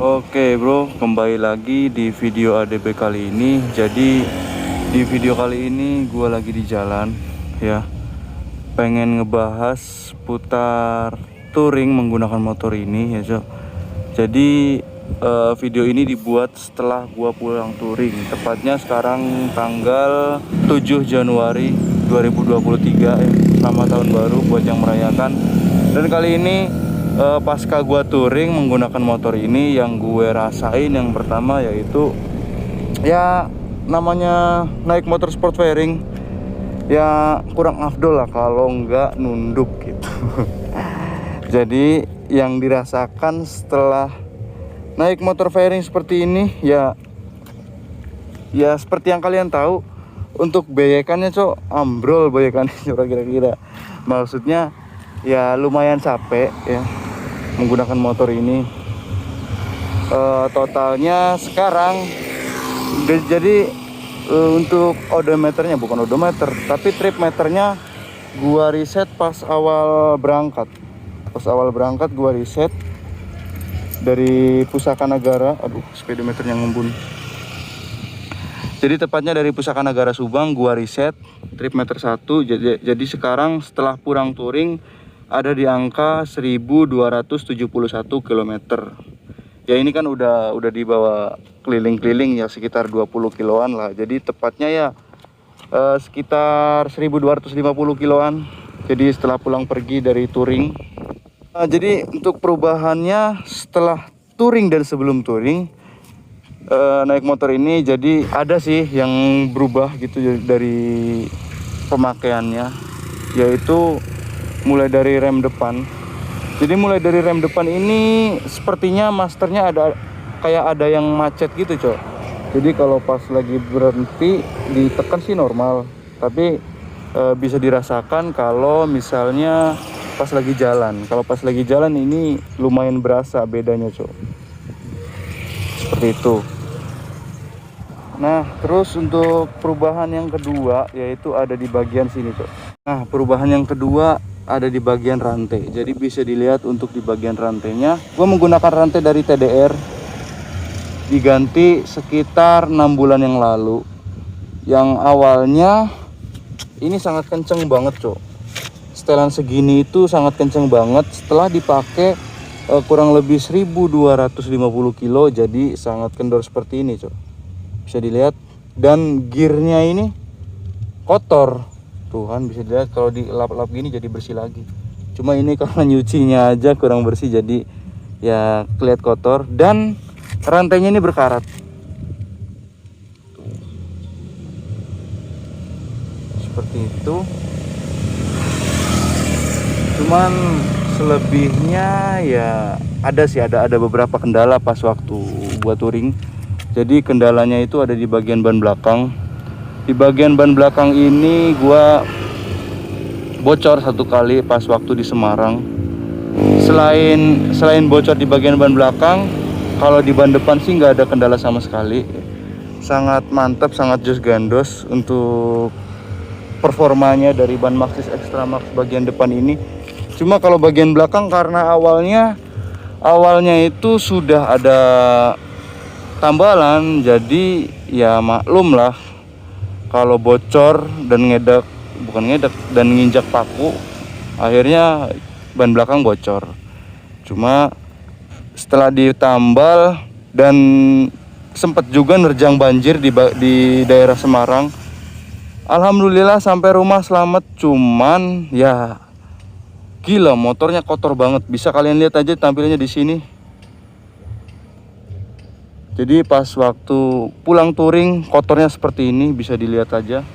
Oke bro, kembali lagi di video ADB kali ini. Jadi di video kali ini gue lagi di jalan ya, pengen ngebahas putar touring menggunakan motor ini ya Cok. Jadi video ini dibuat setelah gue pulang touring. Tepatnya sekarang tanggal 7 Januari 2023 ya. Selamat tahun baru buat yang merayakan. Dan kali ini pasca gua touring menggunakan motor ini, yang gue rasain yang pertama yaitu ya namanya naik motor sport fairing ya kurang afdol lah kalau nggak nunduk gitu. Jadi yang dirasakan setelah naik motor fairing seperti ini ya seperti yang kalian tahu, untuk beyekannya Cok, ambrol beyekannya kira-kira. Maksudnya ya lumayan capek ya menggunakan motor ini. Totalnya sekarang jadi untuk odometernya, bukan odometer tapi trip meternya gua reset pas awal berangkat gua reset dari Pusaka Nagara. Aduh, speedometernya ngembun. Jadi tepatnya dari Pusaka Nagara Subang gua reset trip meter 1. Jadi sekarang setelah pulang touring ada di angka 1271 km. Ya ini kan udah dibawa keliling-keliling ya sekitar 20 kiloan lah. Jadi tepatnya ya sekitar 1250 kiloan. Jadi setelah pulang pergi dari touring. Jadi untuk perubahannya setelah touring dan sebelum touring naik motor ini, jadi ada sih yang berubah gitu dari pemakaiannya, yaitu mulai dari rem depan. Jadi mulai dari rem depan ini sepertinya masternya ada yang macet gitu Cok. Jadi kalau pas lagi berhenti ditekan sih normal, tapi bisa dirasakan kalau misalnya pas lagi jalan. Kalau pas lagi jalan ini lumayan berasa bedanya Cok. Seperti itu. Nah terus untuk perubahan yang kedua yaitu ada di bagian sini Cok. Nah perubahan yang kedua ada di bagian rantai. Jadi bisa dilihat untuk di bagian rantainya, gue menggunakan rantai dari TDR, diganti sekitar 6 bulan yang lalu. Yang awalnya ini sangat kenceng banget Cok, setelan segini itu sangat kenceng banget. Setelah dipakai kurang lebih 1250 kilo, jadi sangat kendor seperti ini Cok, bisa dilihat. Dan gearnya ini kotor. Tuhan, bisa dilihat kalau dilap-lap gini jadi bersih lagi. Cuma ini karena nyucinya aja kurang bersih, jadi ya kelihatan kotor. Dan rantainya ini berkarat. Seperti itu. Cuman selebihnya ya ada sih, ada beberapa kendala pas waktu buat touring. Jadi kendalanya itu ada di bagian ban belakang. Di bagian ban belakang ini gua bocor satu kali pas waktu di Semarang. Selain bocor di bagian ban belakang, kalau di ban depan sih nggak ada kendala sama sekali. Sangat mantap, sangat jos gandos untuk performanya dari ban Maxxis Extra Max bagian depan ini. Cuma kalau bagian belakang karena awalnya itu sudah ada tambalan, jadi ya maklum lah kalau bocor dan dan nginjak paku, akhirnya ban belakang bocor. Cuma setelah ditambal dan sempat juga nerjang banjir di daerah Semarang, alhamdulillah sampai rumah selamat. Cuman ya gila, motornya kotor banget. Bisa kalian lihat aja tampilannya di sini. Jadi pas waktu pulang touring kotornya seperti ini, bisa dilihat aja.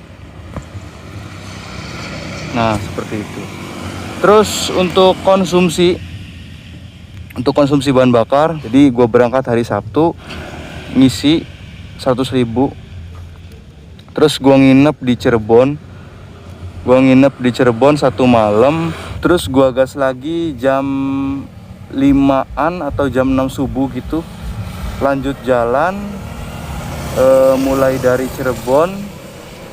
Nah seperti itu. Terus untuk konsumsi bahan bakar, jadi gue berangkat hari Sabtu ngisi 100.000. Terus gue nginep di Cirebon 1 malam. Terus gue gas lagi jam 5-an atau jam 6 subuh gitu, lanjut jalan mulai dari Cirebon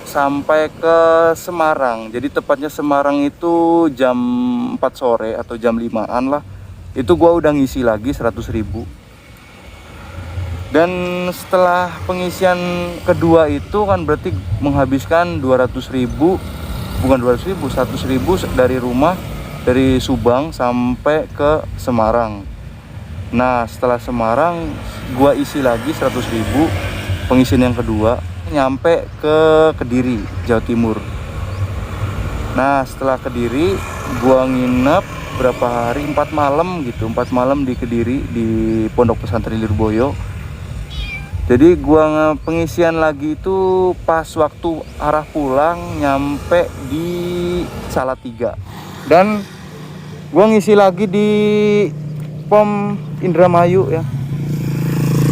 sampai ke Semarang. Jadi tepatnya Semarang itu jam 4 sore atau jam 5-an lah. Itu gua udah ngisi lagi 100.000. Dan setelah pengisian kedua itu kan berarti menghabiskan 200.000, bukan 200.000, 100.000 dari rumah, dari Subang sampai ke Semarang. Nah setelah Semarang gua isi lagi 100.000 pengisian yang kedua, nyampe ke Kediri, Jawa Timur. Nah setelah Kediri gua nginep berapa hari, 4 malam gitu, 4 malam di Kediri di Pondok Pesantren Lirboyo. Jadi gua pengisian lagi itu pas waktu arah pulang nyampe di Salatiga. Dan gua ngisi lagi di POM Indramayu ya.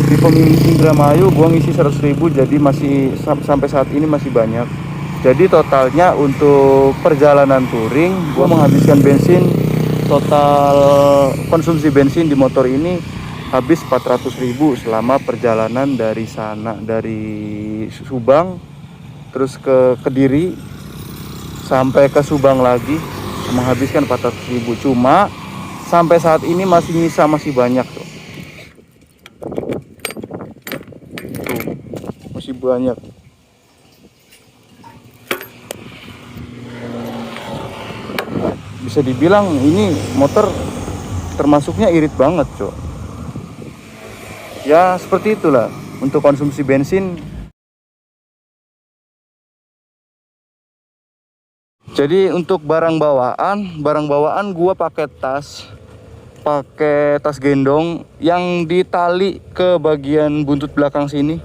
Di POM Indramayu gua ngisi 100.000, jadi masih sampai saat ini masih banyak. Jadi totalnya untuk perjalanan touring gua menghabiskan bensin, total konsumsi bensin di motor ini habis 400.000 selama perjalanan dari sana, dari Subang terus ke Kediri sampai ke Subang lagi, menghabiskan 400.000. Cuma sampai saat ini masih nyisa, masih banyak tuh. Masih banyak. Bisa dibilang ini motor termasuknya irit banget, Cok. Ya seperti itulah untuk konsumsi bensin. Jadi untuk barang bawaan gua pakai tas gendong yang ditali ke bagian buntut belakang sini.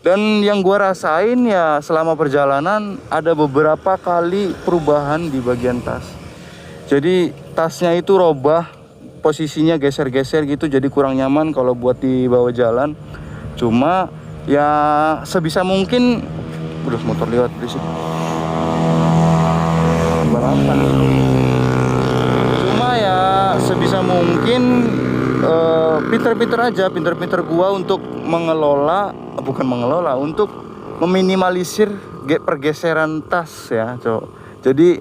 Dan yang gua rasain ya selama perjalanan ada beberapa kali perubahan di bagian tas. Jadi tasnya itu robah, posisinya geser-geser gitu, jadi kurang nyaman kalau buat dibawa jalan. Cuma ya sebisa mungkin, udah motor lewat berisik. Balapan. Cuma ya sebisa mungkin pinter-pinter gua untuk untuk meminimalisir pergeseran tas ya, Cok. Jadi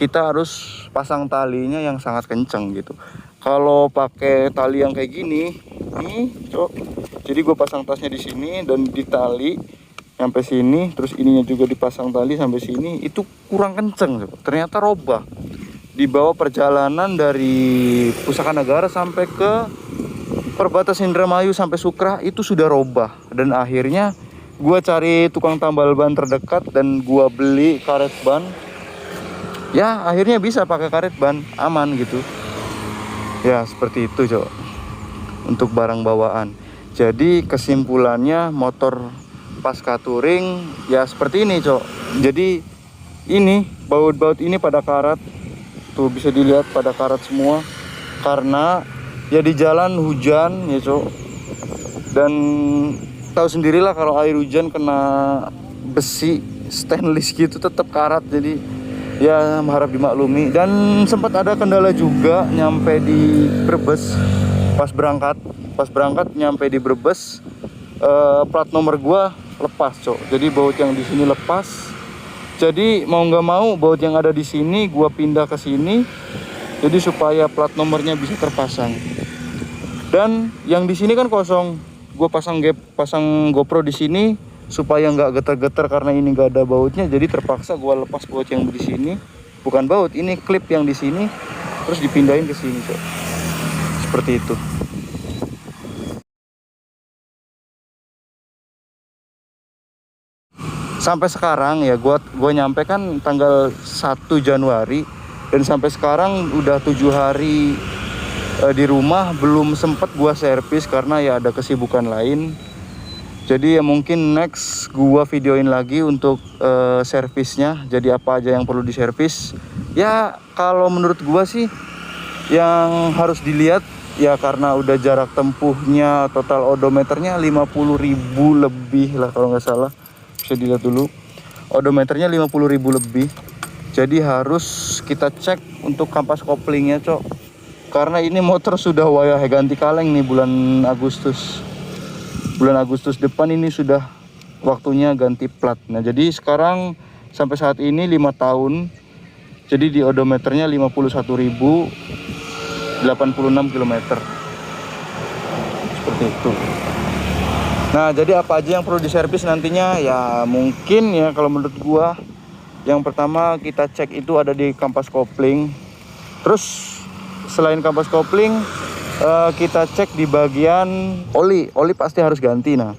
kita harus pasang talinya yang sangat kenceng gitu. Kalau pakai tali yang kayak gini, nih, Cok. Jadi gue pasang tasnya di sini dan ditali sampai sini, terus ininya juga dipasang tali sampai sini, itu kurang kenceng, Cok. Ternyata robah. Dibawa perjalanan dari Pusaka Negara sampai ke perbatasan Indramayu sampai Sukra itu sudah robah. Dan akhirnya gue cari tukang tambal ban terdekat dan gue beli karet ban. Ya akhirnya bisa pakai karet ban, aman gitu. Ya seperti itu, Cok, untuk barang bawaan. Jadi kesimpulannya motor pasca touring ya seperti ini, Cok. Jadi ini baut-baut ini pada karat. Tuh bisa dilihat pada karat semua. Karena ya di jalan hujan ya, Cok. Dan tahu sendirilah kalau air hujan kena besi stainless gitu tetap karat, jadi ya harap dimaklumi. Dan sempat ada kendala juga nyampe di Brebes pas berangkat nyampe di Brebes, plat nomor gua lepas, Cok. Jadi baut yang di sini lepas. Jadi mau nggak mau baut yang ada di sini gua pindah ke sini, jadi supaya plat nomornya bisa terpasang. Dan yang di sini kan kosong, gua pasang GoPro di sini supaya nggak getar-getar karena ini nggak ada bautnya. Jadi terpaksa gua lepas baut yang di sini, bukan baut, ini klip yang di sini, terus dipindahin ke sini, Cok. Seperti itu. Sampai sekarang ya gua nyampe kan tanggal 1 Januari dan sampai sekarang udah 7 hari di rumah, belum sempet gua servis karena ya ada kesibukan lain. Jadi ya mungkin next gua videoin lagi untuk servisnya, jadi apa aja yang perlu diservis. Ya kalau menurut gua sih yang harus dilihat ya, karena udah jarak tempuhnya total odometernya 50.000 lebih lah kalau nggak salah. Bisa dilihat dulu, odometernya 50.000 lebih. Jadi harus kita cek untuk kampas koplingnya, Cok. Karena ini motor sudah wayah ganti kaleng nih bulan Agustus. Bulan Agustus depan ini sudah waktunya ganti plat. Nah jadi sekarang sampai saat ini 5 tahun. Jadi di odometernya 51.086 km. Seperti itu. Nah, jadi apa aja yang perlu diservis nantinya? Ya mungkin ya kalau menurut gua, yang pertama kita cek itu ada di kampas kopling. Terus selain kampas kopling, kita cek di bagian oli. Oli pasti harus ganti. Nah,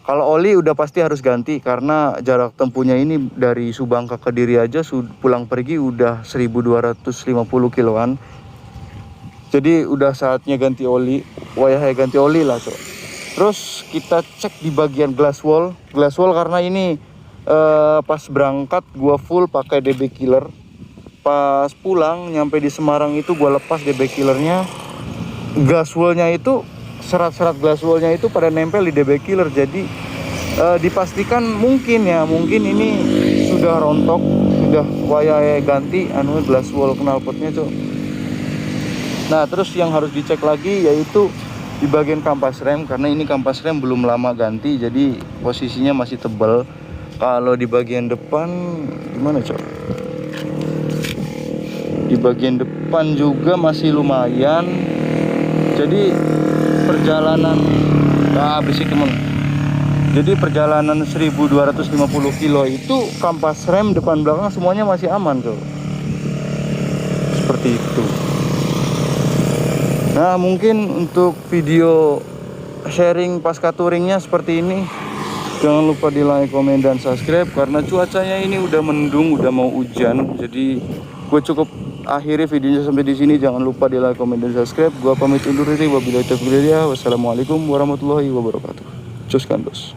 kalau oli udah pasti harus ganti karena jarak tempuhnya ini dari Subang ke Kediri aja pulang pergi udah 1250 kiloan. Jadi udah saatnya ganti oli. Wayahnya ganti oli lah, Cok. Terus kita cek di bagian glass wall karena ini pas berangkat gua full pakai DB killer. Pas pulang nyampe di Semarang itu gua lepas DB killernya. Glass wallnya itu serat-serat glass wallnya itu pada nempel di DB killer. Jadi dipastikan mungkin ini sudah rontok, sudah wayah ganti glass wall knalpotnya, Cok. Nah, terus yang harus dicek lagi yaitu di bagian kampas rem, karena ini kampas rem belum lama ganti, jadi posisinya masih tebal. Kalau di bagian depan gimana, Cok? Di bagian depan juga masih lumayan. Jadi perjalanan berisik teman. Jadi perjalanan 1250 kilo itu kampas rem depan belakang semuanya masih aman, Cok. Seperti itu. Nah, mungkin untuk video sharing pasca touringnya seperti ini. Jangan lupa di like, komen, dan subscribe karena cuacanya ini udah mendung, udah mau hujan. Jadi gue cukup akhiri videonya sampai di sini. Jangan lupa di like, komen, dan subscribe. Gue pamit undur diri. Wabillahi taufiq wal hidayah. Wassalamualaikum warahmatullahi wabarakatuh. Cus kan, bos.